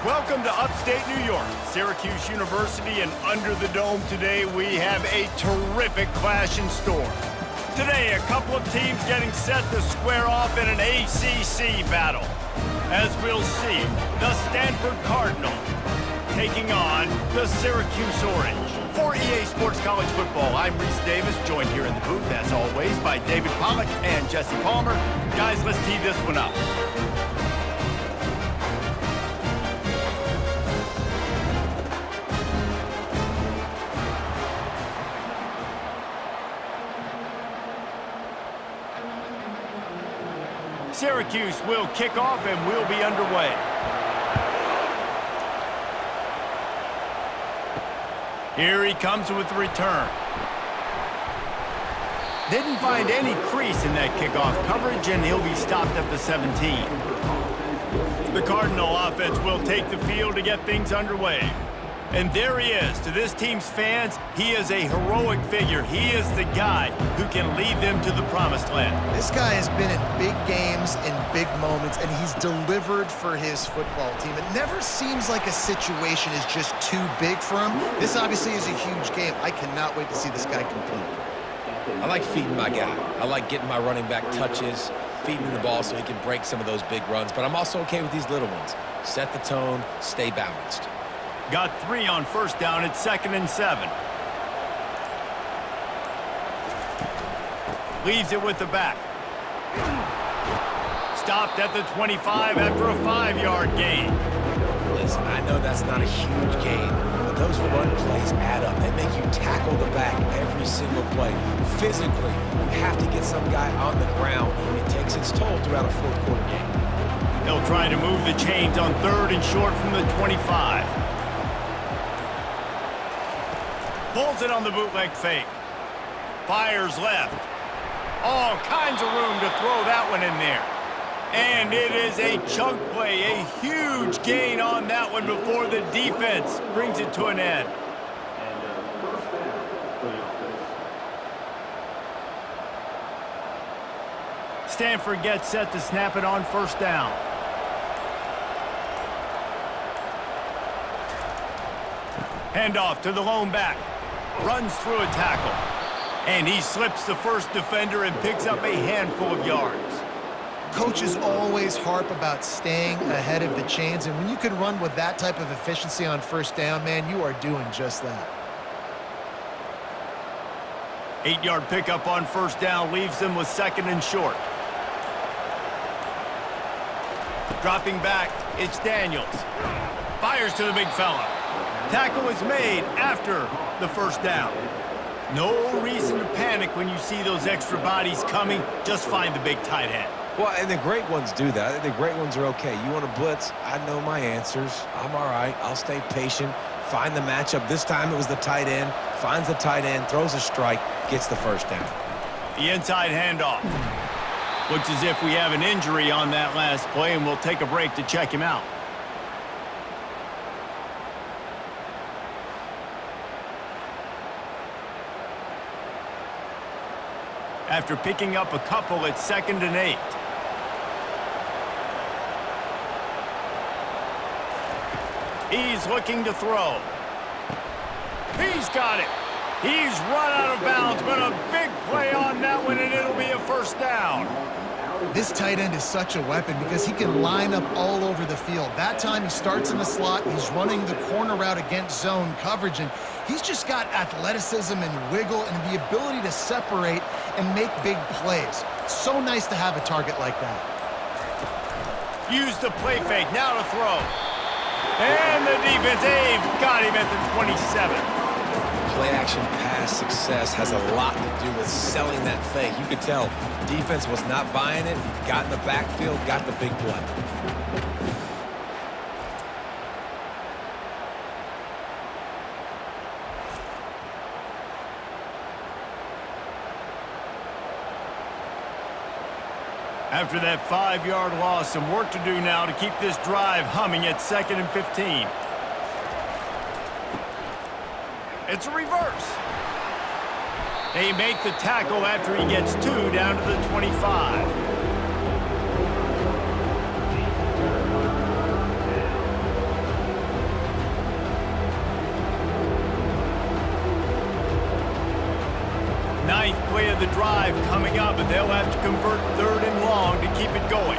Welcome to upstate New York, Syracuse University, and under the dome today we have a terrific clash in store. Today, a couple of teams getting set to square off in an ACC battle. As we'll see, the Stanford Cardinal taking on the Syracuse Orange. For EA Sports College Football, I'm Reese Davis, joined here in the booth, as always, by David Pollack and Jesse Palmer. Guys, let's tee this one up. Syracuse will kick off and we'll be underway. Here he comes with the return. Didn't find any crease in that kickoff coverage, and he'll be stopped at the 17. The Cardinal offense will take the field to get things underway. And there he is. To this team's fans, he is a heroic figure. He is the guy who can lead them to the promised land. This guy has been in big games, in big moments, and he's delivered for his football team. It never seems like a situation is just too big for him. This obviously is a huge game. I cannot wait to see this guy compete. I like feeding my guy. I like getting my running back touches, feeding him the ball so he can break some of those big runs. But I'm also okay with these little ones. Set the tone, stay balanced. Got 3 on first down at 2nd and 7. Leaves it with the back. Stopped at the 25 after a 5-yard gain. Listen, I know that's not a huge gain, but those run plays add up. They make you tackle the back every single play. Physically, you have to get some guy on the ground. It takes its toll throughout a fourth-quarter game. They'll try to move the chains on 3rd and short from the 25. Pulls it on the bootleg fake. Fires left. All kinds of room to throw that one in there. And it is a chunk play, a huge gain on that one before the defense brings it to an end. Stanford gets set to snap it on 1st down. Handoff to the lone back. Runs through a tackle. And he slips the first defender and picks up a handful of yards. Coaches always harp about staying ahead of the chains, and when you can run with that type of efficiency on 1st down, man, you are doing just that. 8-yard pickup on 1st down leaves them with 2nd and short. Dropping back, it's Daniels. Fires to the big fella. Tackle is made after the 1st down. No reason to panic when you see those extra bodies coming. Just find the big tight end. Well, and the great ones do that. The great ones are okay. You want to blitz? I know my answers. I'm all right. I'll stay patient. Find the matchup. This time it was the tight end. Finds the tight end, throws a strike, gets the 1st down. The inside handoff. Looks as if we have an injury on that last play, and we'll take a break to check him out. After picking up a couple at 2nd and 8. He's looking to throw. He's got it. He's run out of bounds, but a big play on that one, and it'll be a 1st down. This tight end is such a weapon because he can line up all over the field. That time he starts in the slot. He's running the corner route against zone coverage, and he's just got athleticism and wiggle and the ability to separate and make big plays. It's so nice to have a target like that. Use the play fake, now to throw. And the defense, they've got him at the 27. Play-action pass success has a lot to do with selling that fake. You could tell defense was not buying it. He got in the backfield, got the big play. After that 5-yard loss, some work to do now to keep this drive humming at 2nd and 15. It's a reverse. They make the tackle after he gets 2 down to the 25. of the drive coming up, but they'll have to convert 3rd and long to keep it going.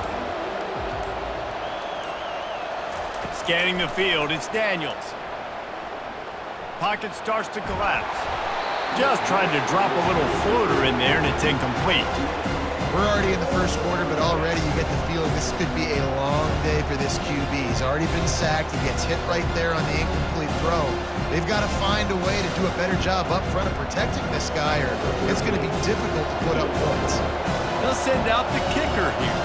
Scanning the field, it's Daniels. Pocket starts to collapse. Just trying to drop a little floater in there, and it's incomplete. We're already in the first quarter, but already you get the feeling this could be a long day for this QB. He's already been sacked. He gets hit right there on the incomplete throw. They've got to find a way to do a better job up front of protecting this guy, or it's going to be difficult to put up points. They'll send out the kicker here.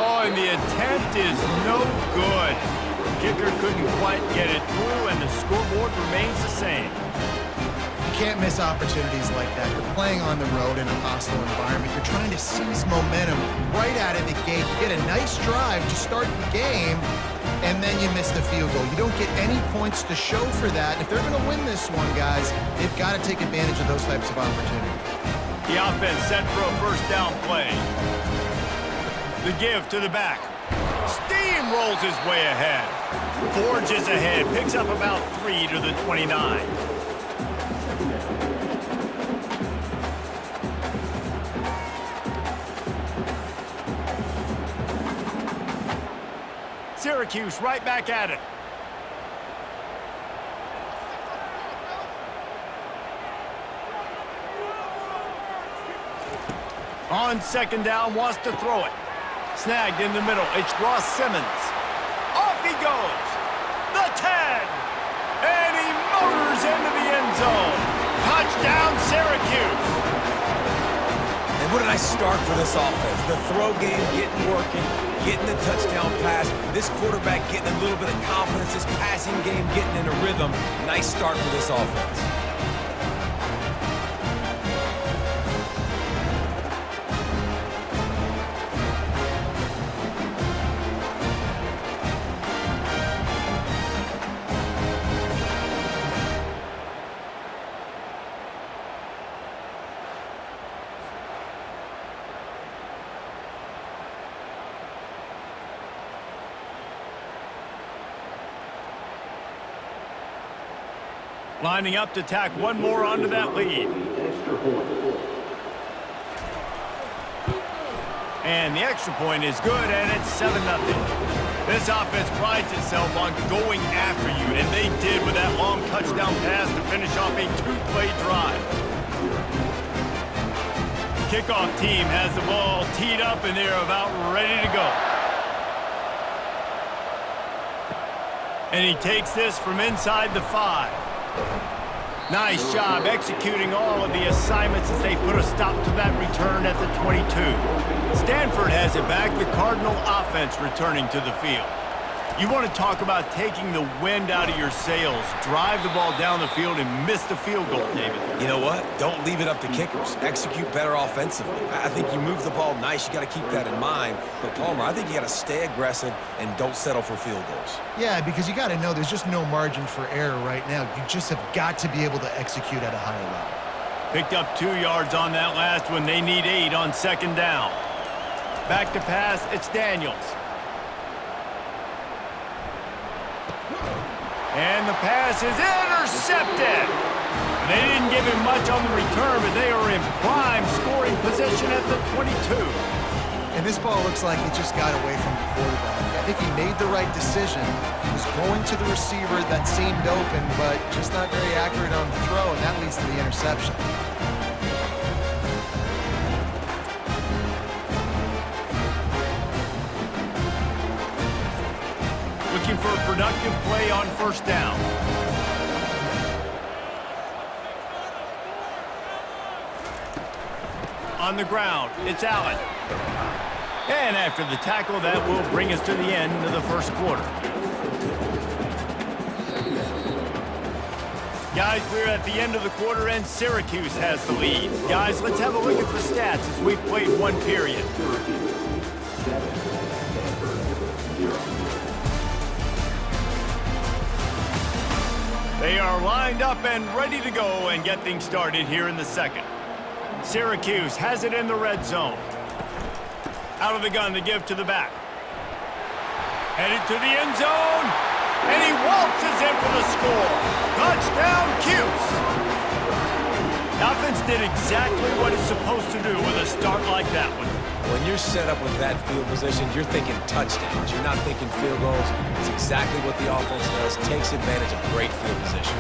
Oh, and the attempt is no good. Kicker couldn't quite get it through, and the scoreboard remains the same. You can't miss opportunities like that. You're playing on the road in a hostile environment. You're trying to seize momentum right out of the gate. You get a nice drive to start the game, and then you miss the field goal. You don't get any points to show for that. If they're going to win this one, guys, they've got to take advantage of those types of opportunities. The offense set for a first down play. The give to the back. Steamrolls his way ahead. Forges ahead. Picks up about 3 to the 29. Syracuse right back at it. On 2nd down, wants to throw it. Snagged in the middle. It's Ross Simmons. Off he goes. The 10. And he motors into the end zone. Touchdown, Syracuse. And what a nice start for this offense. The throw game getting working, getting the touchdown pass. This quarterback getting a little bit of confidence. This passing game getting in a rhythm. Nice start for this offense. Lining up to tack one more onto that lead. And the extra point is good, and it's 7-0. This offense prides itself on going after you, and they did with that long touchdown pass to finish off a 2-play drive. Kickoff team has the ball teed up, and they're about ready to go. And he takes this from inside the 5. Nice job executing all of the assignments as they put a stop to that return at the 22. Stanford has it back, the Cardinal offense returning to the field. You want to talk about taking the wind out of your sails. Drive the ball down the field and miss the field goal, David. You know what? Don't leave it up to kickers. Execute better offensively. I think you move the ball nice. You got to keep that in mind. But, Palmer, I think you got to stay aggressive and don't settle for field goals. Yeah, because you got to know there's just no margin for error right now. You just have got to be able to execute at a higher level. Picked up 2 yards on that last one. They need 8 on 2nd down. Back to pass, it's Daniels. And the pass is intercepted. They didn't give him much on the return, but they are in prime scoring position at the 22. And this ball looks like it just got away from the quarterback. I think he made the right decision. He was going to the receiver that seemed open, but just not very accurate on the throw, and that leads to the interception. Looking for a productive play on 1st down. On the ground, it's Allen. And after the tackle, that will bring us to the end of the first quarter. Guys, we're at the end of the quarter, and Syracuse has the lead. Guys, let's have a look at the stats as we've played 1 period. They are lined up and ready to go and get things started here in the 2nd. Syracuse has it in the red zone. Out of the gun to give to the back. Headed to the end zone. And he waltzes in for the score. Touchdown, Cuse. Offense did exactly what it's supposed to do with a start like that one. When you're set up with that field position, you're thinking touchdowns. You're not thinking field goals. It's exactly what the offense does. Takes advantage of great field position.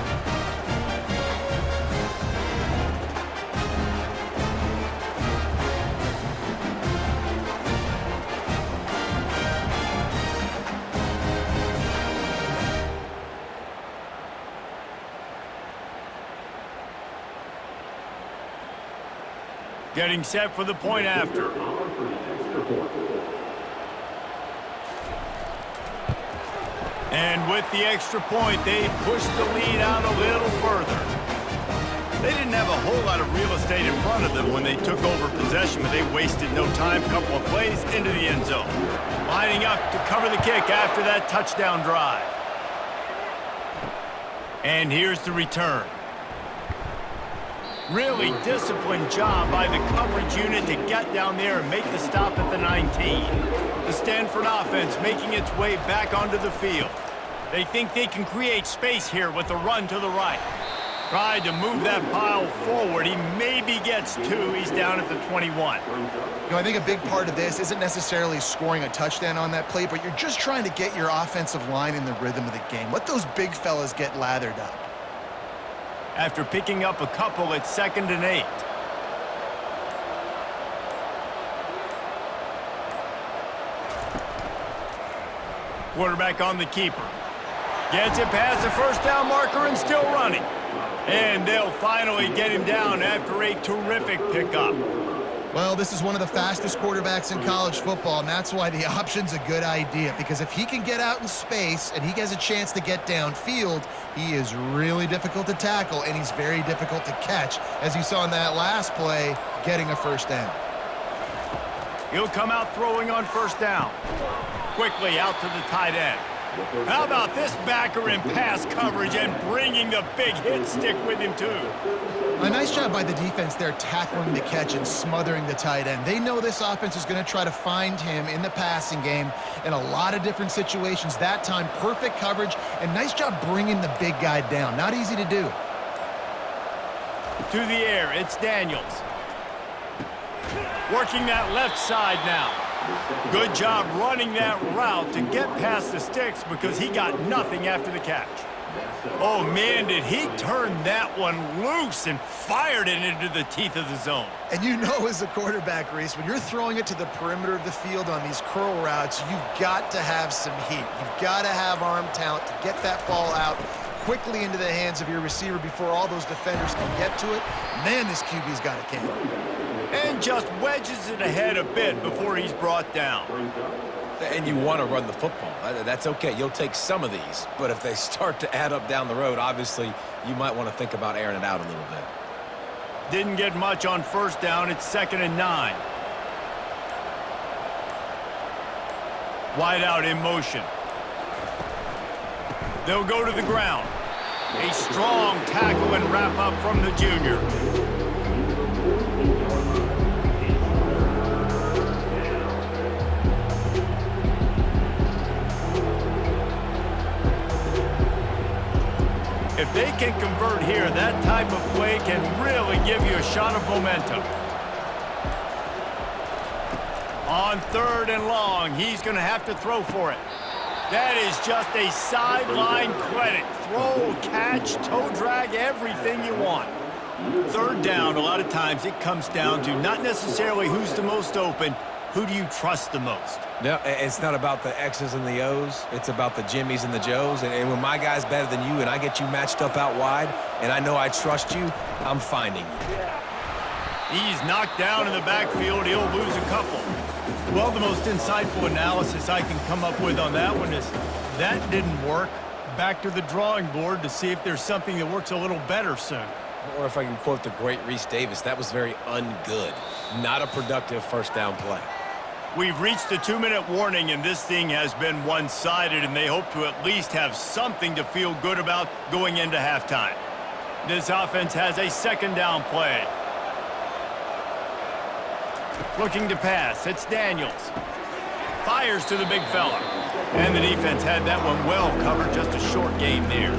Getting set for the point after. And with the extra point, they pushed the lead out a little further. They didn't have a whole lot of real estate in front of them when they took over possession, but they wasted no time. Couple of plays into the end zone. Lining up to cover the kick after that touchdown drive. And here's the return. Really disciplined job by the coverage unit to get down there and make the stop at the 19. The Stanford offense making its way back onto the field. They think they can create space here with a run to the right. Tried to move that pile forward. He maybe gets two. He's down at the 21. I think a big part of this isn't necessarily scoring a touchdown on that play, but you're just trying to get your offensive line in the rhythm of the game. Let those big fellas get lathered up. After picking up a couple, it's 2nd and 8. Quarterback on the keeper. Gets it past the first down marker and still running. And they'll finally get him down after a terrific pickup. Well, this is one of the fastest quarterbacks in college football, and that's why the option's a good idea, because if he can get out in space and he has a chance to get downfield, he is really difficult to tackle, and he's very difficult to catch, as you saw in that last play, getting a first down. He'll come out throwing on first down. Quickly out to the tight end. How about this backer in pass coverage and bringing the big hit stick with him, too? A nice job by the defense there tackling the catch and smothering the tight end. They know this offense is going to try to find him in the passing game in a lot of different situations. That time, perfect coverage, and nice job bringing the big guy down. Not easy to do. To the air, it's Daniels. Working that left side now. Good job running that route to get past the sticks because he got nothing after the catch. Oh, man, did he turn that one loose and fired it into the teeth of the zone. And you know, as a quarterback, Reese, when you're throwing it to the perimeter of the field on these curl routes, you've got to have some heat. You've got to have arm talent to get that ball out quickly into the hands of your receiver before all those defenders can get to it. Man, this QB's got a cannon. And just wedges it ahead a bit before he's brought down. And you want to run the football. That's okay. You'll take some of these. But if they start to add up down the road, obviously, you might want to think about airing it out a little bit. Didn't get much on first down. It's 2nd and 9. Wide out in motion. They'll go to the ground. A strong tackle and wrap up from the junior. If they can convert here, that type of play can really give you a shot of momentum. On 3rd and long, he's going to have to throw for it. That is just a sideline credit. Throw, catch, toe drag, everything you want. 3rd down, a lot of times it comes down to not necessarily who's the most open, who do you trust the most? No, it's not about the X's and the O's. It's about the Jimmies and the Joes. And when my guy's better than you and I get you matched up out wide and I know I trust you, I'm finding you. He's knocked down in the backfield. He'll lose a couple. Well, the most insightful analysis I can come up with on that one is that didn't work. Back to the drawing board to see if there's something that works a little better soon. Or if I can quote the great Reese Davis, that was very ungood. Not a productive first down play. We've reached the 2-minute warning, and this thing has been one-sided, and they hope to at least have something to feel good about going into halftime. This offense has a 2nd down play. Looking to pass, it's Daniels. Fires to the big fella. And the defense had that one well covered. Just a short game there.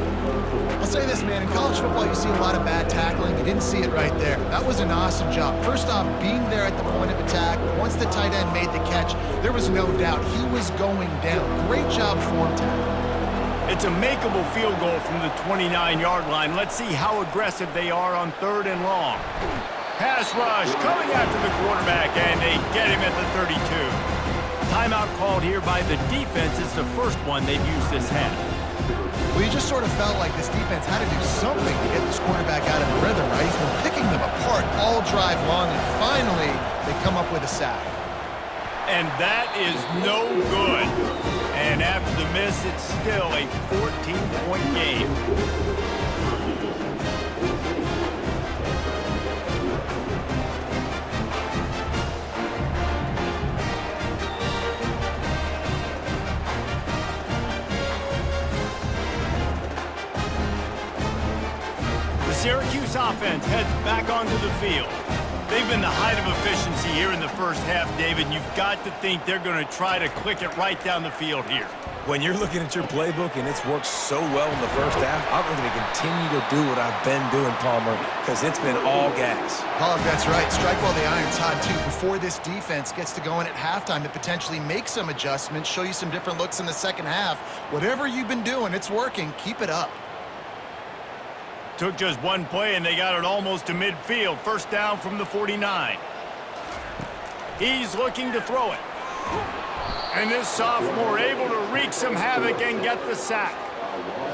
I'll say this, man. In college football, you see a lot of bad tackling. You didn't see it right there. That was an awesome job. First off, being there at the point of attack. Once the tight end made the catch, there was no doubt he was going down. Great job form tackle. It's a makeable field goal from the 29-yard line. Let's see how aggressive they are on 3rd and long. Pass rush coming after the quarterback, and they get him at the 32. Timeout called here by the defense. It's the first one they've used this half. Well, you just sort of felt like this defense had to do something to get this quarterback out of the rhythm, right? He's been picking them apart all drive long, and finally they come up with a sack. And that is no good. And after the miss, it's still a 14-point game. The Syracuse offense heads back onto the field. They've been the height of efficiency here in the first half, David. You've got to think they're going to try to click it right down the field here. When you're looking at your playbook and it's worked so well in the first half, I'm going to continue to do what I've been doing, Palmer, because it's been all gas. Oh, that's right. Strike while the iron's hot, too. Before this defense gets to going at halftime to potentially make some adjustments, show you some different looks in the second half. Whatever you've been doing, it's working. Keep it up. Took just one play, and they got it almost to midfield. First down from the 49. He's looking to throw it. And this sophomore able to wreak some havoc and get the sack.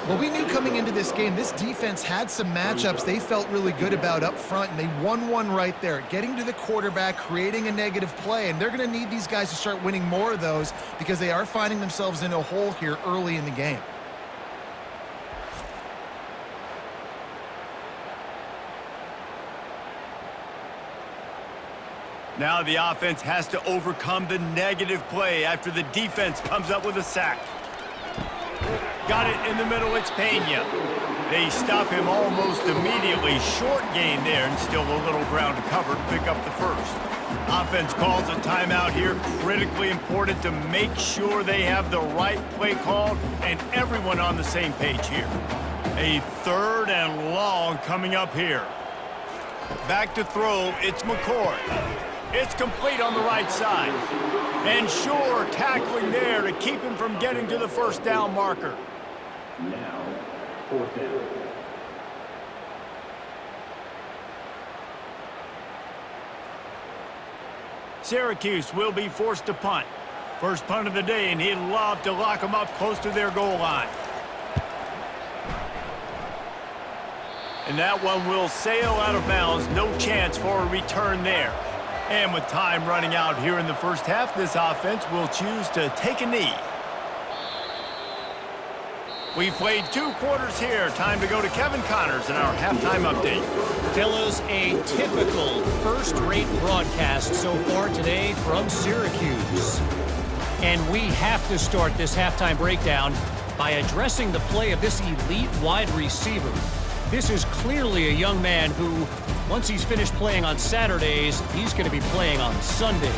Well, we knew coming into this game, this defense had some matchups they felt really good about up front, and they won one right there, getting to the quarterback, creating a negative play, and they're going to need these guys to start winning more of those because they are finding themselves in a hole here early in the game. Now the offense has to overcome the negative play after the defense comes up with a sack. Got it in the middle, it's Pena. They stop him almost immediately. Short gain there, and still a little ground to cover to pick up the first. Offense calls a timeout here. Critically important to make sure they have the right play called and everyone on the same page here. A 3rd and long coming up here. Back to throw, it's McCord. It's complete on the right side. And sure, tackling there to keep him from getting to the first down marker. Now, 4th down. Syracuse will be forced to punt. First punt of the day, and he'd love to lock them up close to their goal line. And that one will sail out of bounds. No chance for a return there. And with time running out here in the first half, this offense will choose to take a knee. We've played 2 quarters here. Time to go to Kevin Connors in our halftime update. Fellas, a typical first-rate broadcast so far today from Syracuse. And we have to start this halftime breakdown by addressing the play of this elite wide receiver. This is clearly a young man who, once he's finished playing on Saturdays, he's going to be playing on Sundays.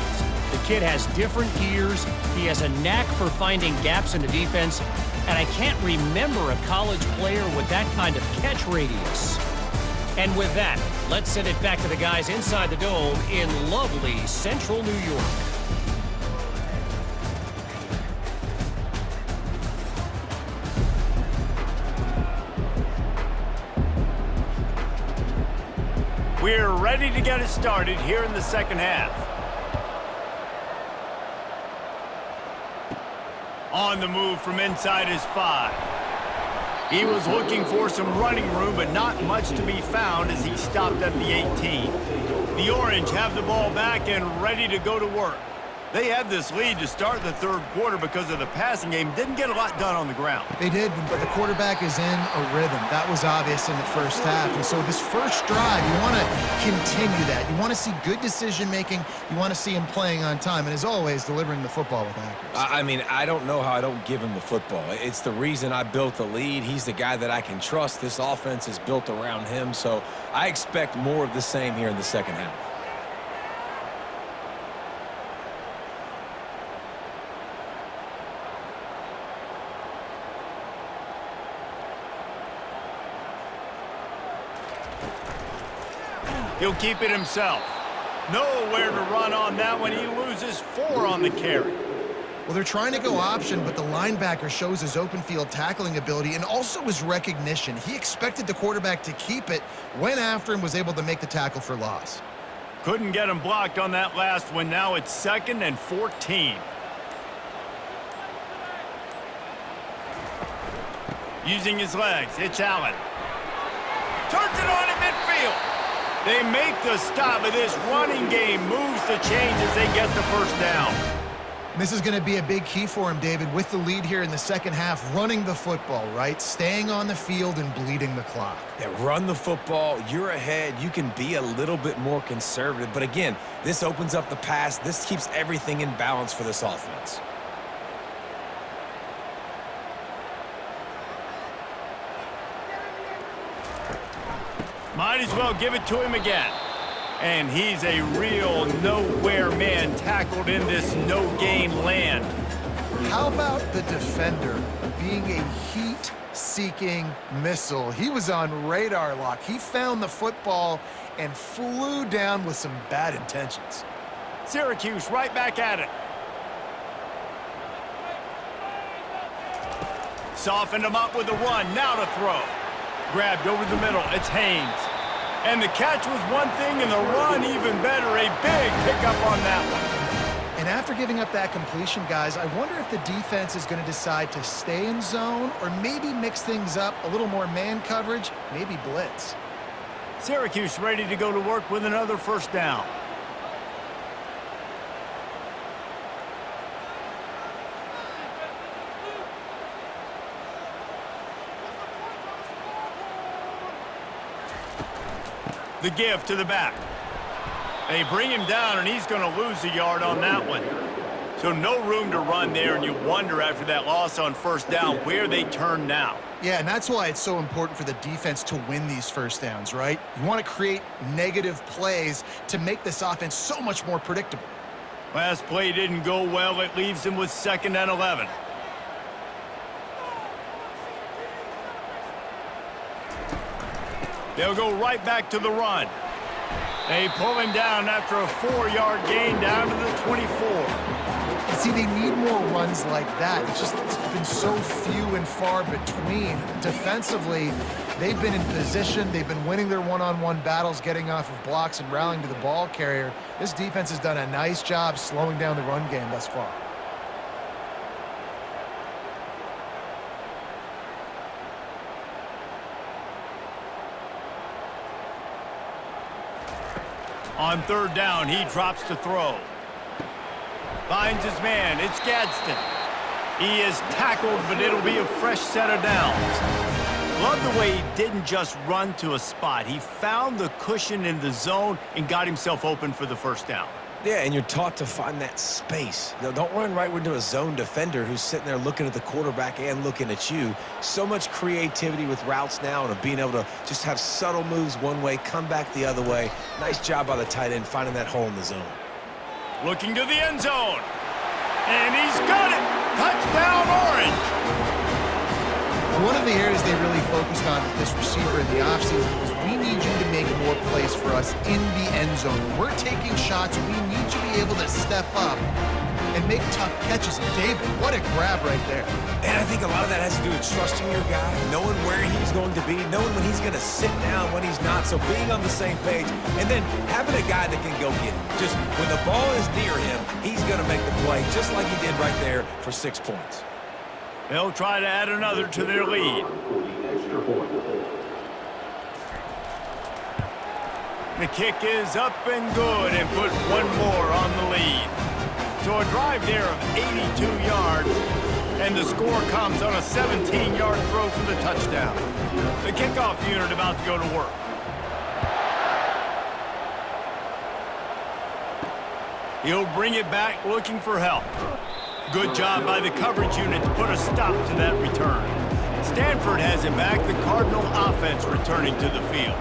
The kid has different gears. He has a knack for finding gaps in the defense. And I can't remember a college player with that kind of catch radius. And with that, let's send it back to the guys inside the dome in lovely central New York. We're ready to get it started here in the second half. On the move from inside his 5. He was looking for some running room, but not much to be found as he stopped at the 18. The Orange have the ball back and ready to go to work. They had this lead to start the 3rd quarter because of the passing game. Didn't get a lot done on the ground. They did, but the quarterback is in a rhythm. That was obvious in the first half. And so this first drive, you want to continue that. You want to see good decision-making. You want to see him playing on time. And as always, delivering the football with accuracy. I mean, I don't know how I don't give him the football. It's the reason I built the lead. He's the guy that I can trust. This offense is built around him. So I expect more of the same here in the second half. He'll keep it himself. Nowhere to run on that one. He loses 4 on the carry. Well, they're trying to go option, but the linebacker shows his open field tackling ability and also his recognition. He expected the quarterback to keep it, went after him, was able to make the tackle for loss. Couldn't get him blocked on that last one. Now it's 2nd and 14. Using his legs, it's Allen. Turns it on in midfield. They make the stop, but this running game moves the chains as they get the first down. This is going to be a big key for him, David, with the lead here in the second half, running the football, right? Staying on the field and bleeding the clock. Yeah, run the football. You're ahead. You can be a little bit more conservative. But again, this opens up the pass. This keeps everything in balance for this offense. Might as well give it to him again. And he's a real nowhere man tackled in this no-gain land. How about the defender being a heat-seeking missile? He was on radar lock. He found the football and flew down with some bad intentions. Syracuse right back at it. Softened him up with a run. Now to throw. Grabbed over the middle. It's Haynes. And the catch was one thing, and the run even better. A big pickup on that one. And after giving up that completion, guys, I wonder if the defense is going to decide to stay in zone or maybe mix things up, a little more man coverage, maybe blitz. Syracuse ready to go to work with another first down. The give to the back. They bring him down, and he's going to lose a yard on that one. So no room to run there, and you wonder after that loss on first down where they turn now. Yeah, and that's why it's so important for the defense to win these first downs, right? You want to create negative plays to make this offense so much more predictable. Last play didn't go well. It leaves him with 2nd and 11. They'll go right back to the run. They pull him down after a 4-yard gain down to the 24. See, they need more runs like that. It's been so few and far between. Defensively, they've been in position. They've been winning their one-on-one battles, getting off of blocks and rallying to the ball carrier. This defense has done a nice job slowing down the run game thus far. On 3rd down, he drops to throw. Finds his man. It's Gadsden. He is tackled, but it'll be a fresh set of downs. Love the way he didn't just run to a spot. He found the cushion in the zone and got himself open for the first down. Yeah, and you're taught to find that space. You know, don't run right into a zone defender who's sitting there looking at the quarterback and looking at you. So much creativity with routes now and of being able to just have subtle moves one way, come back the other way. Nice job by the tight end finding that hole in the zone. Looking to the end zone. And he's got it. Touchdown, Orange. One of the areas they really focused on with this receiver in the offseason was we need you to make more plays for us in the end zone. We're taking shots. We need you to be able to step up and make tough catches. And David, what a grab right there. And I think a lot of that has to do with trusting your guy, knowing where he's going to be, knowing when he's going to sit down, when he's not. So being on the same page, and then having a guy that can go get it. Just when the ball is near him, he's going to make the play, just like he did right there for 6 points. They'll try to add another to their lead. The kick is up and good and put one more on the lead. So a drive there of 82 yards, and the score comes on a 17-yard throw for the touchdown. The kickoff unit about to go to work. He'll bring it back looking for help. Good job by the coverage unit to put a stop to that return. Stanford has it back, the Cardinal offense returning to the field.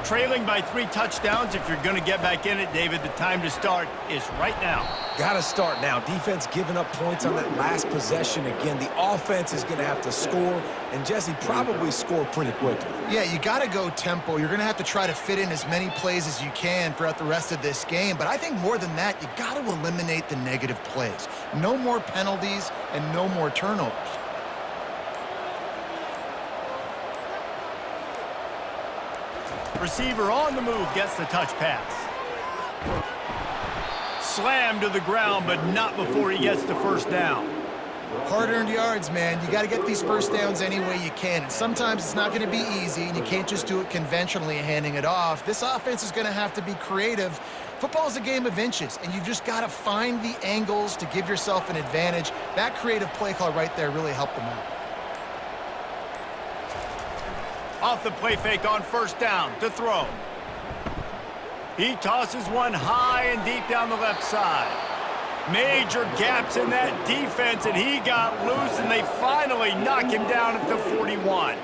Trailing by 3 touchdowns, if you're going to get back in it, David, the time to start is right now. Got to start now. Defense giving up points on that last possession. Again, the offense is going to have to score, and Jesse probably score pretty quickly. Yeah, you got to go tempo. You're going to have to try to fit in as many plays as you can throughout the rest of this game. But I think more than that, you got to eliminate the negative plays. No more penalties and no more turnovers. Receiver on the move gets the touch pass. Slammed to the ground, but not before he gets the first down. Hard-earned yards, man. You got to get these first downs any way you can. And sometimes it's not going to be easy, and you can't just do it conventionally handing it off. This offense is going to have to be creative. Football is a game of inches, and you've just got to find the angles to give yourself an advantage. That creative play call right there really helped them out. Off the play fake on first down to throw. He tosses one high and deep down the left side. Major gaps in that defense, and he got loose, and they finally knock him down at the 41.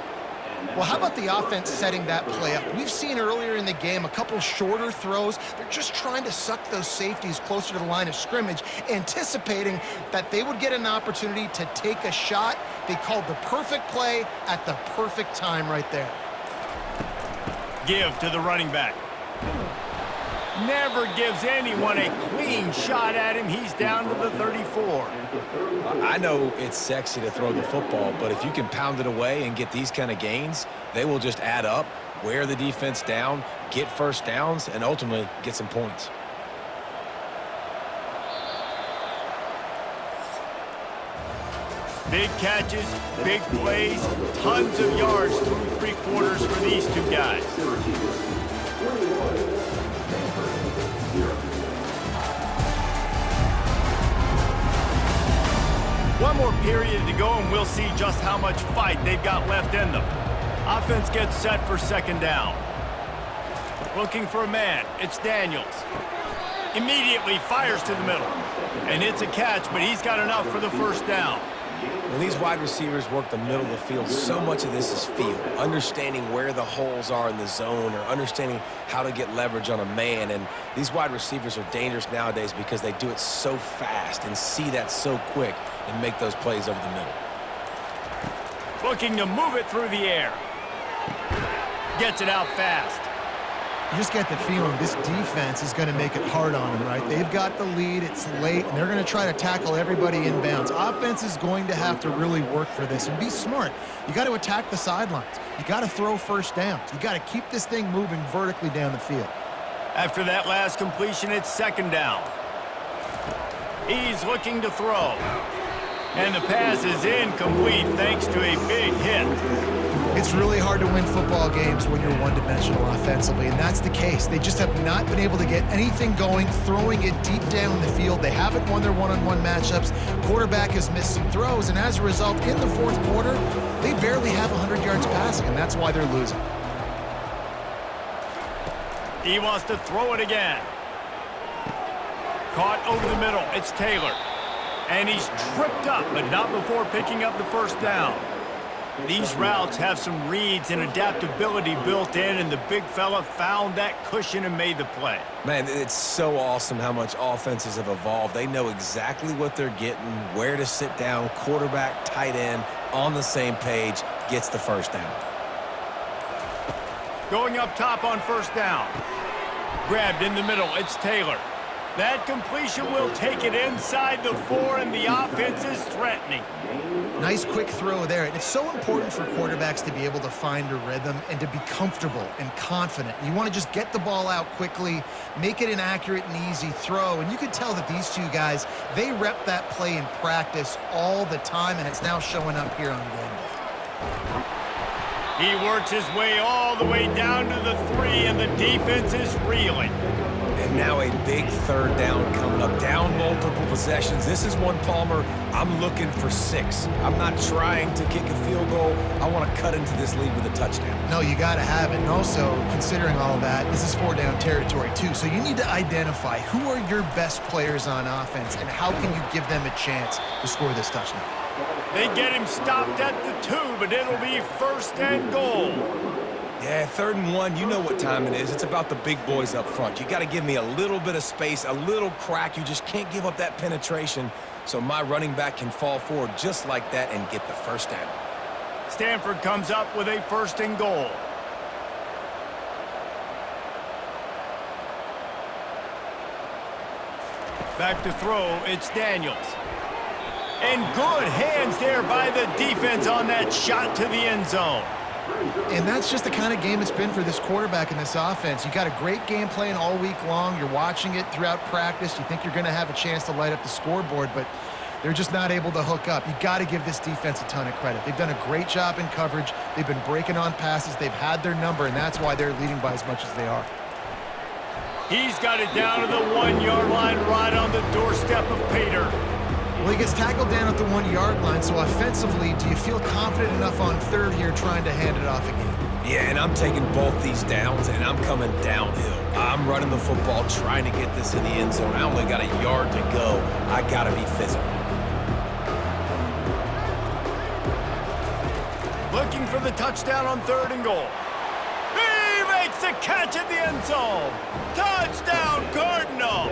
Well, how about the offense setting that play up? We've seen earlier in the game a couple shorter throws. They're just trying to suck those safeties closer to the line of scrimmage, anticipating that they would get an opportunity to take a shot. They called the perfect play at the perfect time right there. Give to the running back. Never gives anyone a clean shot at him. He's down to the 34. I know it's sexy to throw the football, but if you can pound it away and get these kind of gains, they will just add up, wear the defense down, get first downs, and ultimately get some points. Big catches, big plays, tons of yards through 3 quarters for these two guys. One more period to go, and we'll see just how much fight they've got left in them. Offense gets set for second down. Looking for a man. It's Daniels. Immediately fires to the middle. And it's a catch, but he's got enough for the first down. When these wide receivers work the middle of the field, so much of this is feel. Understanding where the holes are in the zone or understanding how to get leverage on a man. And these wide receivers are dangerous nowadays because they do it so fast and see that so quick and make those plays over the middle. Looking to move it through the air. Gets it out fast. You just get the feeling this defense is going to make it hard on them, right? They've got the lead, it's late, and they're going to try to tackle everybody inbounds. Offense is going to have to really work for this and be smart. You got to attack the sidelines. You got to throw first downs. You got to keep this thing moving vertically down the field. After that last completion, it's second down. He's looking to throw. And the pass is incomplete thanks to a big hit. It's really hard to win football games when you're one-dimensional offensively, and that's the case. They just have not been able to get anything going, throwing it deep down the field. They haven't won their one-on-one matchups. Quarterback has missed some throws, and as a result, in the fourth quarter, they barely have 100 yards passing, and that's why they're losing. He wants to throw it again. Caught over the middle. It's Taylor. And he's tripped up, but not before picking up the first down. These routes have some reads and adaptability built in, and the big fella found that cushion and made the play. Man, it's so awesome how much offenses have evolved. They know exactly what they're getting, where to sit down, quarterback, tight end, on the same page, gets the first down. Going up top on first down. Grabbed in the middle, it's Taylor. That completion will take it inside the 4, and the offense is threatening. Nice quick throw there. And it's so important for quarterbacks to be able to find a rhythm and to be comfortable and confident. You want to just get the ball out quickly, make it an accurate and easy throw. And you can tell that these two guys, they rep that play in practice all the time, and it's now showing up here on game day. He works his way all the way down to the 3, and the defense is reeling. And now a big third down coming up. Down multiple possessions. This is one, Palmer, I'm looking for 6. I'm not trying to kick a field goal. I want to cut into this lead with a touchdown. No, you got to have it. And also, considering all of that, this is 4-down territory, too. So you need to identify who are your best players on offense and how can you give them a chance to score this touchdown. They get him stopped at the 2, but it'll be first and goal. Yeah, 3rd and 1, you know what time it is. It's about the big boys up front. You got to give me a little bit of space, a little crack. You just can't give up that penetration so my running back can fall forward just like that and get the first down. Stanford comes up with a 1st and goal. Back to throw, it's Daniels. And good hands there by the defense on that shot to the end zone. And that's just the kind of game it's been for this quarterback in this offense. You got a great game plan all week long. You're watching it throughout practice. You think you're going to have a chance to light up the scoreboard, but they're just not able to hook up. You got to give this defense a ton of credit. They've done a great job in coverage. They've been breaking on passes. They've had their number, and that's why they're leading by as much as they are. He's got it down to the 1-yard line right on the doorstep of Pater. Well, he gets tackled down at the 1-yard line, so offensively, do you feel confident enough on 3rd here trying to hand it off again? Yeah, and I'm taking both these downs, and I'm coming downhill. I'm running the football, trying to get this in the end zone. I only got a yard to go. I got to be physical. Looking for the touchdown on 3rd and goal. He makes the catch in the end zone. Touchdown, Cardinal.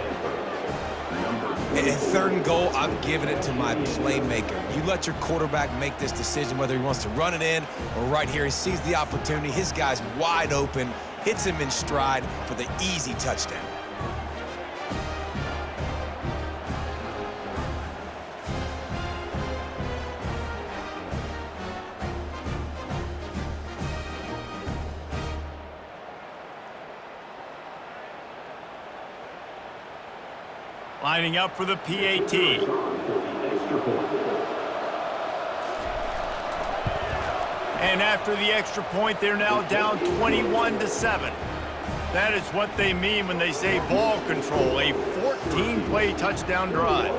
In 3rd and goal, I'm giving it to my playmaker. You let your quarterback make this decision whether he wants to run it in or right here. He sees the opportunity. His guy's wide open, hits him in stride for the easy touchdown. Lining up for the PAT. And after the extra point, they're now down 21-7. That is what they mean when they say ball control, a 14-play touchdown drive.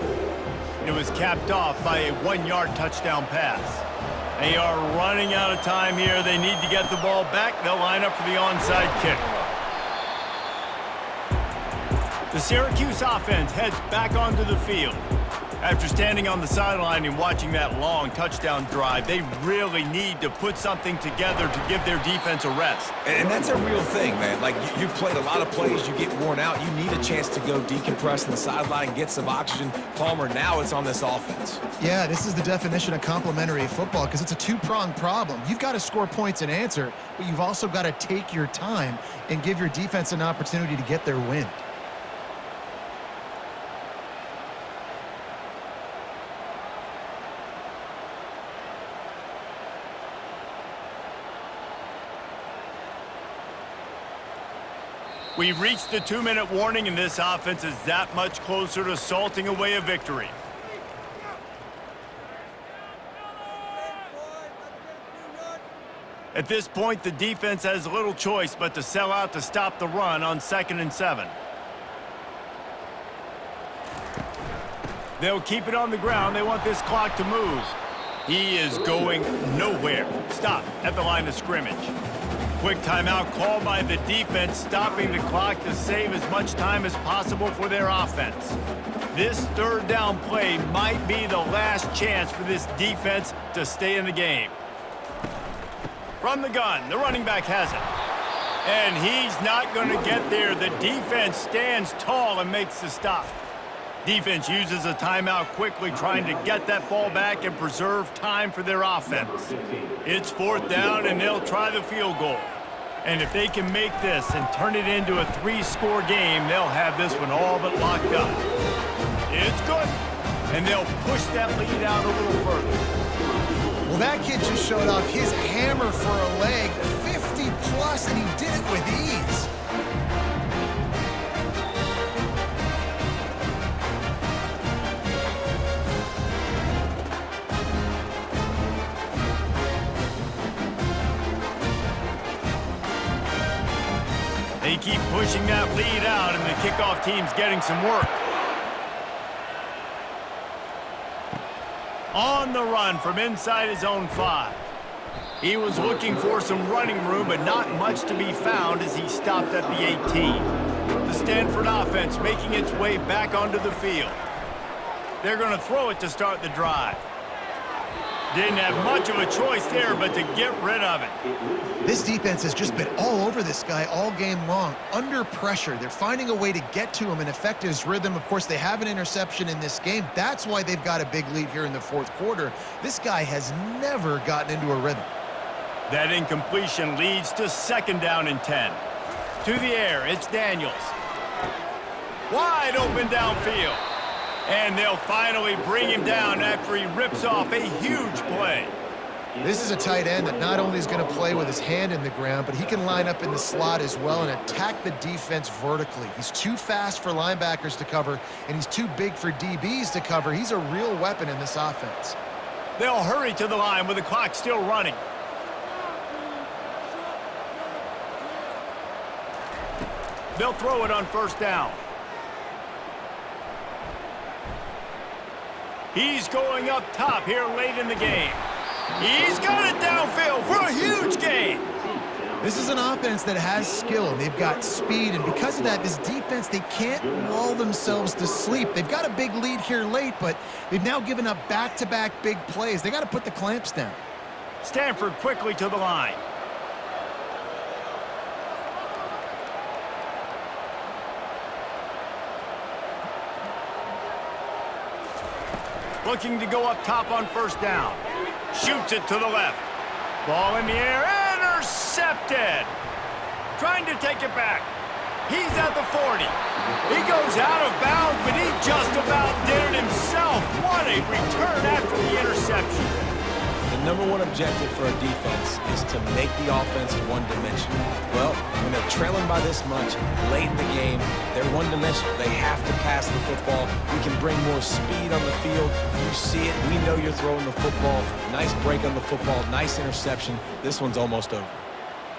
It was capped off by a 1-yard touchdown pass. They are running out of time here. They need to get the ball back. They'll line up for the onside kick. The Syracuse offense heads back onto the field. After standing on the sideline and watching that long touchdown drive, they really need to put something together to give their defense a rest. And that's a real thing, man. Like, you played a lot of plays, you get worn out. You need a chance to go decompress on the sideline, get some oxygen. Palmer, now it's on this offense. Yeah, this is the definition of complementary football because it's a two-pronged problem. You've got to score points and answer, but you've also got to take your time and give your defense an opportunity to get their wind. We've reached the 2-minute warning, and this offense is that much closer to salting away a victory. At this point, the defense has little choice but to sell out to stop the run on 2nd and 7. They'll keep it on the ground. They want this clock to move. He is going nowhere. Stop at the line of scrimmage. Quick timeout called by the defense, stopping the clock to save as much time as possible for their offense. This 3rd down play might be the last chance for this defense to stay in the game. From the gun, the running back has it. And he's not going to get there. The defense stands tall and makes the stop. Defense uses a timeout quickly, trying to get that ball back and preserve time for their offense. It's 4th down, and they'll try the field goal. And if they can make this and turn it into a 3-score game, they'll have this one all but locked up. It's good. And they'll push that lead out a little further. Well, that kid just showed off his hammer for a leg, 50+, and he did it with ease. They keep pushing that lead out, and the kickoff team's getting some work. On the run from inside his own 5. He was looking for some running room, but not much to be found as he stopped at the 18. The Stanford offense making its way back onto the field. They're going to throw it to start the drive. Didn't have much of a choice there but to get rid of it. This defense has just been all over this guy all game long. Under pressure, they're finding a way to get to him and affect his rhythm. Of course, they have an interception in this game. That's why they've got a big lead here in the fourth quarter. This guy has never gotten into a rhythm. That incompletion leads to 2nd down and 10. To the air, it's Daniels. Wide open downfield. And they'll finally bring him down after he rips off a huge play. This is a tight end that not only is going to play with his hand in the ground, but he can line up in the slot as well and attack the defense vertically. He's too fast for linebackers to cover, and he's too big for DBs to cover. He's a real weapon in this offense. They'll hurry to the line with the clock still running. They'll throw it on 1st down. He's going up top here late in the game. He's got it downfield for a huge gain. This is an offense that has skill, and they've got speed, and because of that, this defense, they can't lull themselves to sleep. They've got a big lead here late, but they've now given up back-to-back big plays. They got to put the clamps down. Stanford quickly to the line. Looking to go up top on 1st down. Shoots it to the left. Ball in the air, intercepted. Trying to take it back. He's at the 40. He goes out of bounds, but he just about did it himself. What a return after the interception. The #1 objective for a defense is to make the offense one-dimensional. Well, when they're trailing by this much late in the game, they're one-dimensional. They have to pass the football. We can bring more speed on the field. You see it. We know you're throwing the football. Nice break on the football. Nice interception. This one's almost over.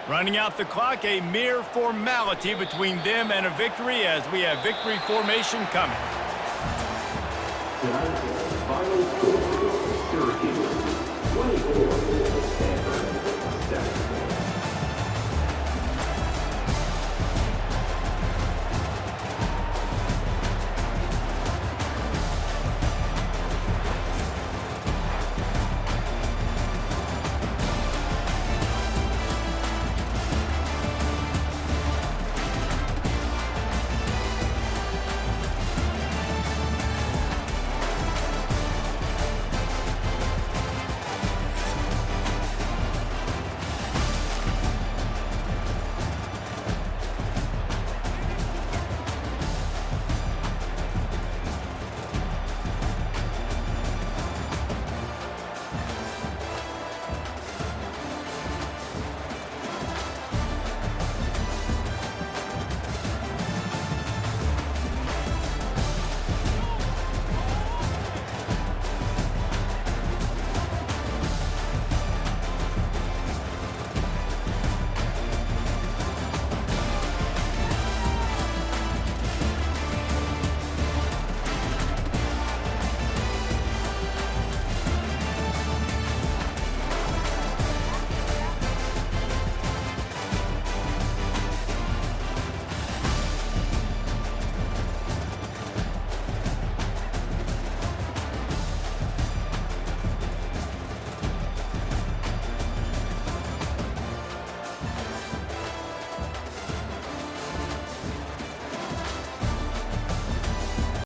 Running out the clock, a mere formality between them and a victory as we have victory formation coming.